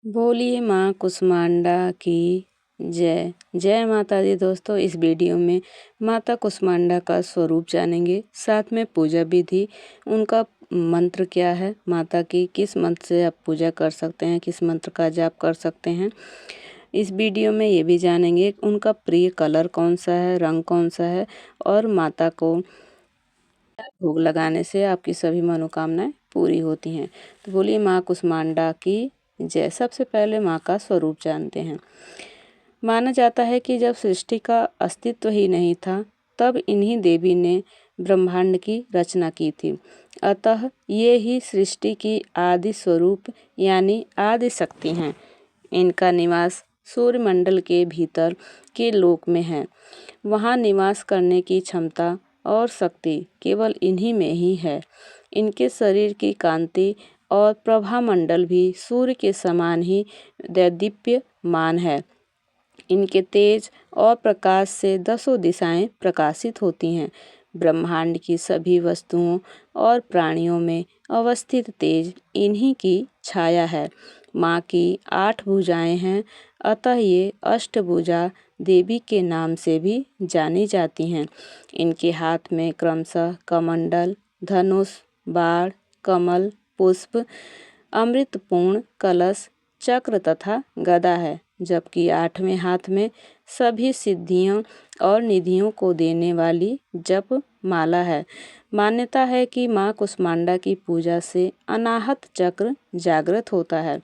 बोलिए माँ कुष्मांडा की जय। जय माता दी। दोस्तों, इस वीडियो में माता कुष्मांडा का स्वरूप जानेंगे, साथ में पूजा विधि, उनका मंत्र क्या है, माता की किस मंत्र से आप पूजा कर सकते हैं, किस मंत्र का जाप कर सकते हैं। इस वीडियो में ये भी जानेंगे उनका प्रिय कलर कौन सा है, रंग कौन सा है, और माता को भोग लगाने से आपकी सभी मनोकामनाएं पूरी होती हैं। तो बोलिए माँ कुष्मांडा की जय। सबसे पहले माँ का स्वरूप जानते हैं। माना जाता है कि जब सृष्टि का अस्तित्व ही नहीं था, तब इन्हीं देवी ने ब्रह्मांड की रचना की थी। अतः ये ही सृष्टि की आदि स्वरूप यानी आदि शक्ति हैं। इनका निवास सूर्यमंडल के भीतर के लोक में है। वहाँ निवास करने की क्षमता और शक्ति केवल इन्हीं में ही है। इनके शरीर की कांति और प्रभामंडल भी सूर्य के समान ही दैदीप्यमान है। इनके तेज और प्रकाश से दसों दिशाएं प्रकाशित होती हैं। ब्रह्मांड की सभी वस्तुओं और प्राणियों में अवस्थित तेज इन्हीं की छाया है। माँ की 8 भुजाएं हैं, अतः ये अष्टभुजा देवी के नाम से भी जानी जाती हैं। इनके हाथ में क्रमशः कमंडल, धनुष, बाण, कमल, पुष्प, अमृतपूर्ण कलश, चक्र तथा गदा है, जबकि 8वें हाथ में सभी सिद्धियों और निधियों को देने वाली जप माला है। मान्यता है कि माँ कुष्मांडा की पूजा से अनाहत चक्र जागृत होता है।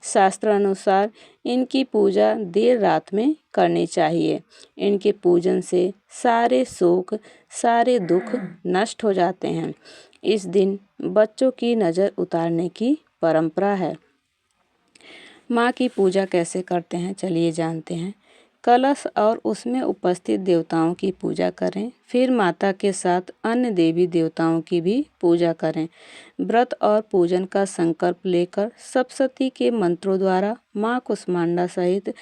शास्त्र अनुसार इनकी पूजा देर रात में करनी चाहिए। इनके पूजन से सारे शोक, सारे दुख नष्ट हो जाते हैं। इस दिन बच्चों की नज़र उतारने की परंपरा है। माँ की पूजा कैसे करते हैं, चलिए जानते हैं। कलश और उसमें उपस्थित देवताओं की पूजा करें, फिर माता के साथ अन्य देवी देवताओं की भी पूजा करें। व्रत और पूजन का संकल्प लेकर सप्तशती के मंत्रों द्वारा माँ कुष्मांडा सहित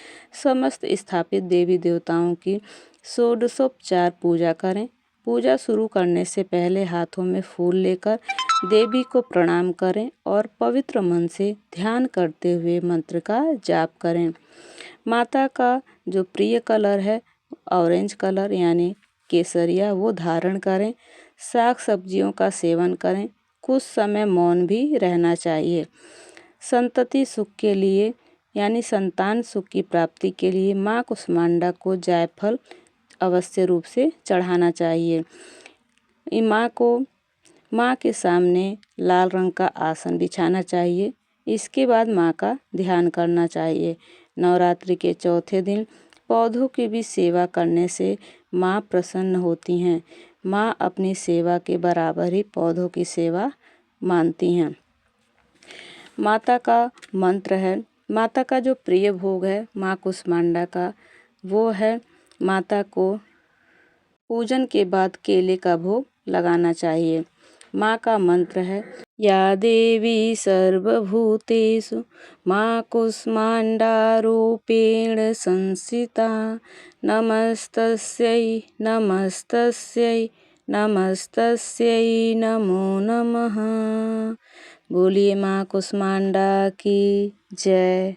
समस्त स्थापित देवी देवताओं की षोडशोपचार पूजा करें। पूजा शुरू करने से पहले हाथों में फूल लेकर देवी को प्रणाम करें और पवित्र मन से ध्यान करते हुए मंत्र का जाप करें। माता का जो प्रिय कलर है ऑरेंज कलर यानी केसरिया, वो धारण करें। साग सब्जियों का सेवन करें। कुछ समय मौन भी रहना चाहिए। संतति सुख के लिए यानी संतान सुख की प्राप्ति के लिए माँ कुष्मांडा को जायफल अवश्य रूप से चढ़ाना चाहिए। माँ के सामने लाल रंग का आसन बिछाना चाहिए। इसके बाद माँ का ध्यान करना चाहिए। नवरात्रि के चौथे दिन पौधों की भी सेवा करने से माँ प्रसन्न होती हैं। माँ अपनी सेवा के बराबर ही पौधों की सेवा मानती हैं। माता का मंत्र है, माता का जो प्रिय भोग है माँ कुष्मांडा का, वो है माता को पूजन के बाद केले का भोग लगाना चाहिए। माँ का मंत्र है, या देवी सर्वभूतेषु माँ कुष्मांडा रूपेण संस्थिता नमस्तस्यै नमस्तस्यै नमस्तस्यै नमो नमः। बोलिए माँ कुष्मांडा की जय।